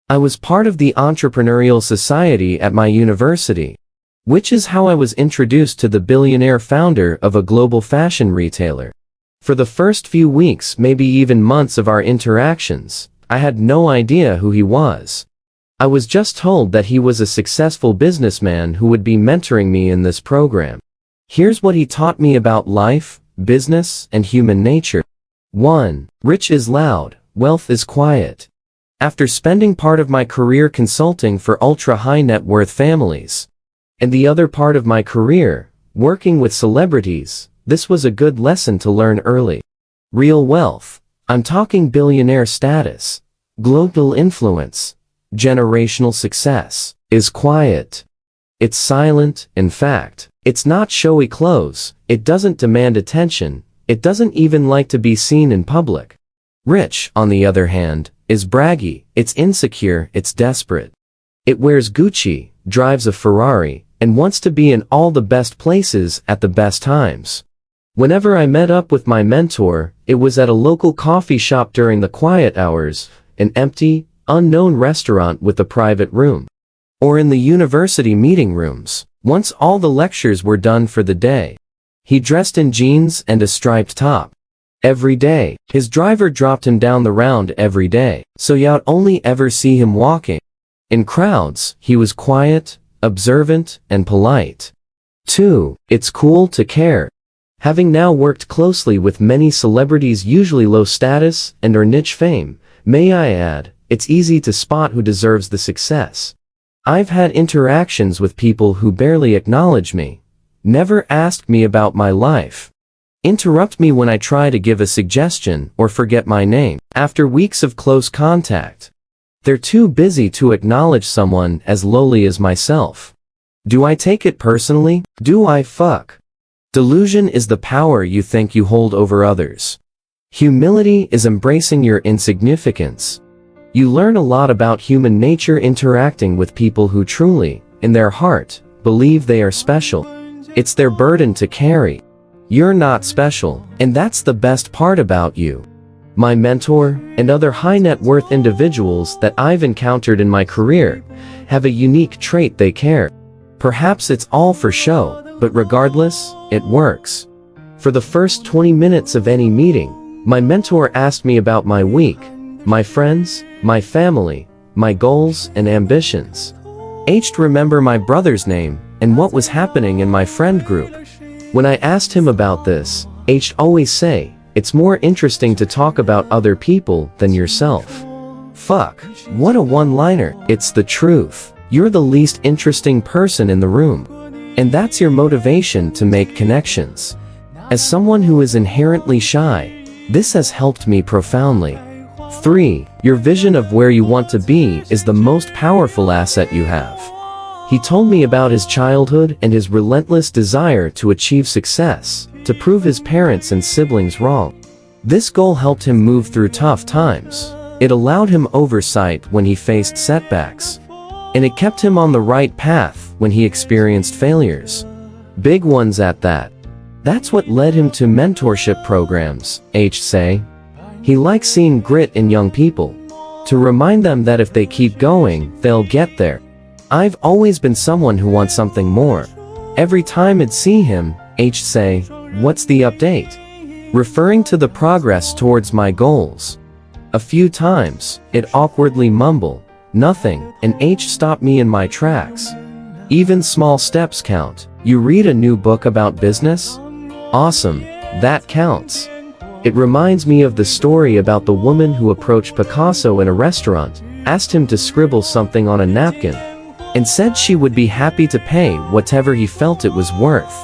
I was part of the entrepreneurial society at my university, which is how I was introduced to the billionaire founder of a global fashion retailer. For the first few weeks, maybe even months of our interactions, I had no idea who he was. I was just told that he was a successful businessman who would be mentoring me in this program. Here's what he taught me about life, business, and human nature. 1. Rich is loud, wealth is quiet. After spending part of my career consulting for ultra-high net worth families, and the other part of my career working with celebrities, this was a good lesson to learn early. Real wealth, I'm talking billionaire status, global influence, generational success, is quiet. It's silent. In fact, it's not showy clothes, it doesn't demand attention, it doesn't even like to be seen in public. Rich, on the other hand, is braggy, it's insecure, it's desperate. It wears Gucci, drives a Ferrari, and wants to be in all the best places at the best times. Whenever I met up with my mentor, it was at a local coffee shop during the quiet hours, an empty, unknown restaurant with a private room, or in the university meeting rooms, once all the lectures were done for the day. He dressed in jeans and a striped top. Every day, his driver dropped him down the round every day, so you'd only ever see him walking. In crowds, he was quiet, observant, and polite. 2. It's cool to care. Having now worked closely with many celebrities usually low status and or niche fame, may I add, it's easy to spot who deserves the success. I've had interactions with people who barely acknowledge me, never ask me about my life, interrupt me when I try to give a suggestion, or forget my name. After weeks of close contact, they're too busy to acknowledge someone as lowly as myself. Do I take it personally? Do I fuck? Delusion is the power you think you hold over others. Humility is embracing your insignificance. You learn a lot about human nature interacting with people who truly, in their heart, believe they are special. It's their burden to carry. You're not special, and that's the best part about you. My mentor, and other high net worth individuals that I've encountered in my career, have a unique trait: they care. Perhaps it's all for show, but regardless, it works. For the first 20 minutes of any meeting, my mentor asked me about my week, my friends, my family, my goals and ambitions. I'd remember my brother's name and what was happening in my friend group. When I asked him about this, I'd always say, it's more interesting to talk about other people than yourself. Fuck, what a one-liner. It's the truth. You're the least interesting person in the room. And that's your motivation to make connections. As someone who is inherently shy, this has helped me profoundly. 3. Your vision of where you want to be is the most powerful asset you have. He told me about his childhood and his relentless desire to achieve success, to prove his parents and siblings wrong. This goal helped him move through tough times. It allowed him oversight when he faced setbacks. And it kept him on the right path when he experienced failures. Big ones at that. That's what led him to mentorship programs, I'd say. He likes seeing grit in young people, to remind them that if they keep going, they'll get there. I've always been someone who wants something more. Every time I'd see him, I'd say, "What's the update?" referring to the progress towards my goals. A few times, I'd awkwardly mumble, "Nothing," and I'd stop me in my tracks. Even small steps count. You read a new book about business? Awesome, that counts. It reminds me of the story about the woman who approached Picasso in a restaurant, asked him to scribble something on a napkin, and said she would be happy to pay whatever he felt it was worth.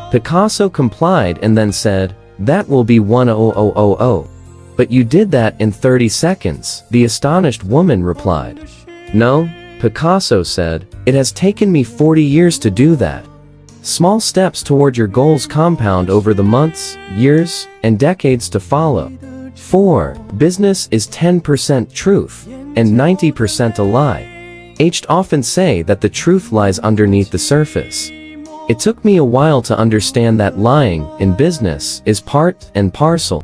Picasso complied and then said, "That will be 1,000. But you did that in 30 seconds, the astonished woman replied. No, Picasso said, it has taken me 40 years to do that. Small steps toward your goals compound over the months, years, and decades to follow. 4. Business is 10% truth, and 90% a lie. I'd often say that the truth lies underneath the surface. It took me a while to understand that lying in business is part and parcel.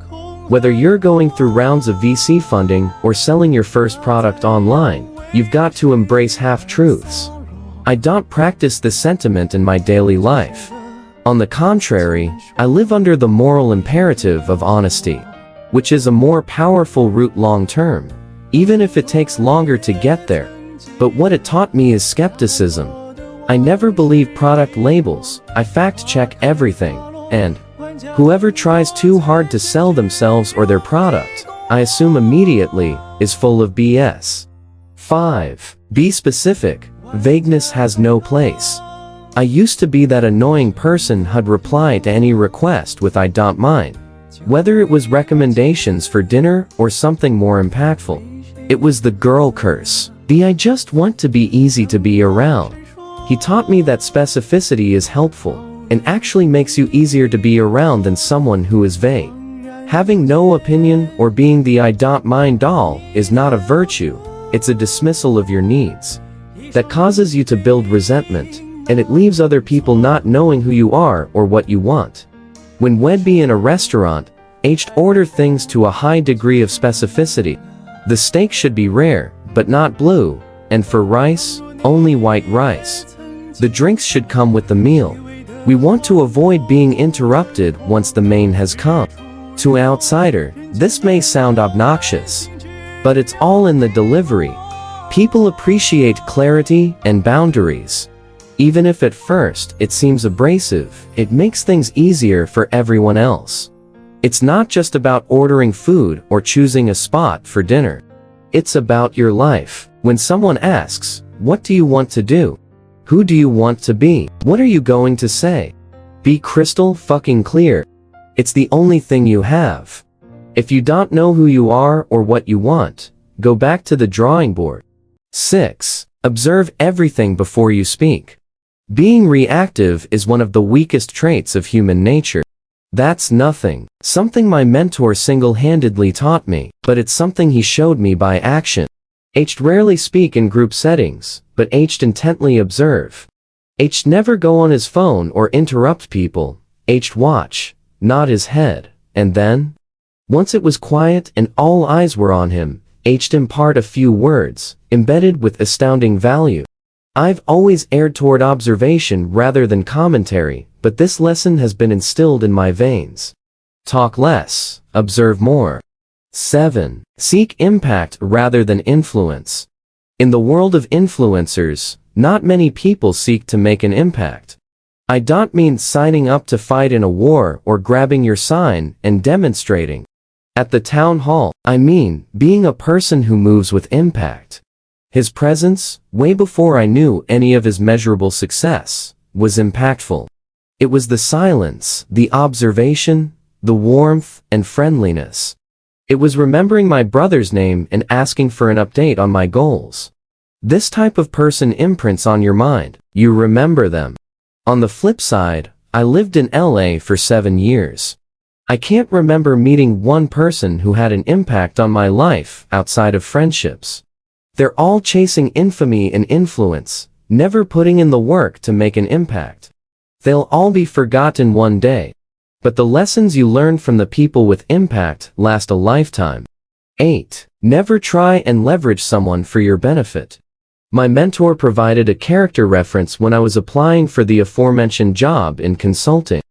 Whether you're going through rounds of VC funding or selling your first product online, You've got to embrace half-truths. I don't practice this sentiment in my daily life. On the contrary, I live under the moral imperative of honesty, which is a more powerful route long-term, even if it takes longer to get there. But what it taught me is skepticism. I never believe product labels, I fact-check everything, and whoever tries too hard to sell themselves or their product, I assume immediately, is full of BS. 5. Be specific. Vagueness has no place. I used to be that annoying person who'd reply to any request with "I don't mind," whether it was recommendations for dinner or something more impactful. It was the girl curse. I just want to be easy to be around. He taught me that specificity is helpful and actually makes you easier to be around than someone who is vague. Having no opinion or being the "I don't mind" doll is not a virtue, it's a dismissal of your needs. That causes you to build resentment, and it leaves other people not knowing who you are or what you want. When we'd be in a restaurant, I'd order things to a high degree of specificity. The steak should be rare, but not blue, and for rice, only white rice. The drinks should come with the meal. We want to avoid being interrupted once the main has come. To an outsider, this may sound obnoxious, but it's all in the delivery. People appreciate clarity and boundaries. Even if at first it seems abrasive, it makes things easier for everyone else. It's not just about ordering food or choosing a spot for dinner. It's about your life. When someone asks, "What do you want to do? Who do you want to be? What are you going to say?" Be crystal fucking clear. It's the only thing you have. If you don't know who you are or what you want, go back to the drawing board. 6. Observe everything before you speak. Being reactive is one of the weakest traits of human nature. That's something my mentor single-handedly taught me, but it's something he showed me by action. I'd rarely speak in group settings, but I'd intently observe. I'd never go on his phone or interrupt people. I'd watch, nod his head, and then, once it was quiet and all eyes were on him, I'd impart a few words, embedded with astounding value. I've always erred toward observation rather than commentary, but this lesson has been instilled in my veins. Talk less, observe more. 7. Seek impact rather than influence. In the world of influencers, not many people seek to make an impact. I don't mean signing up to fight in a war or grabbing your sign and demonstrating at the town hall. I mean being a person who moves with impact. His presence, way before I knew any of his measurable success, was impactful. It was the silence, the observation, the warmth and friendliness. It was remembering my brother's name and asking for an update on my goals. This type of person imprints on your mind. You remember them. On the flip side, I lived in LA for 7 years. I can't remember meeting one person who had an impact on my life outside of friendships. They're all chasing infamy and influence, never putting in the work to make an impact. They'll all be forgotten one day. But the lessons you learn from the people with impact last a lifetime. 8. Never try and leverage someone for your benefit. My mentor provided a character reference when I was applying for the aforementioned job in consulting.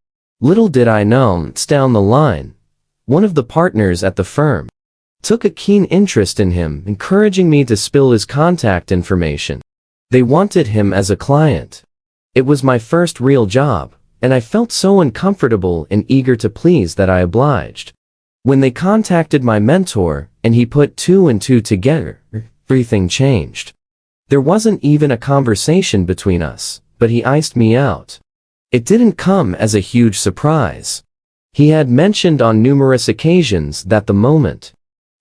Little did I know, down the line, one of the partners at the firm took a keen interest in him, encouraging me to spill his contact information. They wanted him as a client. It was my first real job, and I felt so uncomfortable and eager to please that I obliged. When they contacted my mentor, and he put 2 and 2 together, everything changed. There wasn't even a conversation between us, but he iced me out. It didn't come as a huge surprise. He had mentioned on numerous occasions that the moment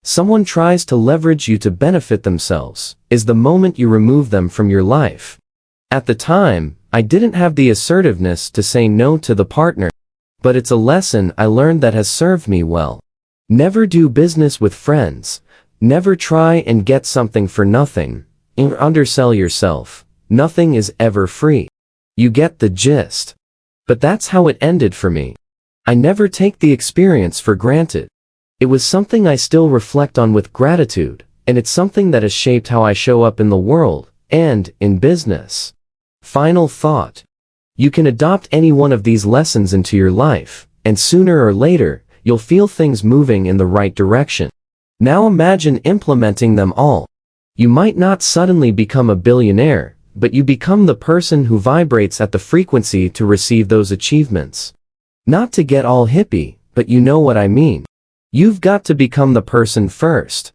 someone tries to leverage you to benefit themselves is the moment you remove them from your life. At the time, I didn't have the assertiveness to say no to the partner, but it's a lesson I learned that has served me well. Never do business with friends. Never try and get something for nothing. Or undersell yourself. Nothing is ever free. You get the gist. But that's how it ended for me. I never take the experience for granted. It was something I still reflect on with gratitude, And it's something that has shaped how I show up in the world, and in business. Final thought. You can adopt any one of these lessons into your life, and sooner or later, you'll feel things moving in the right direction. Now imagine implementing them all. You might not suddenly become a billionaire, but you become the person who vibrates at the frequency to receive those achievements. Not to get all hippie, but you know what I mean. You've got to become the person first.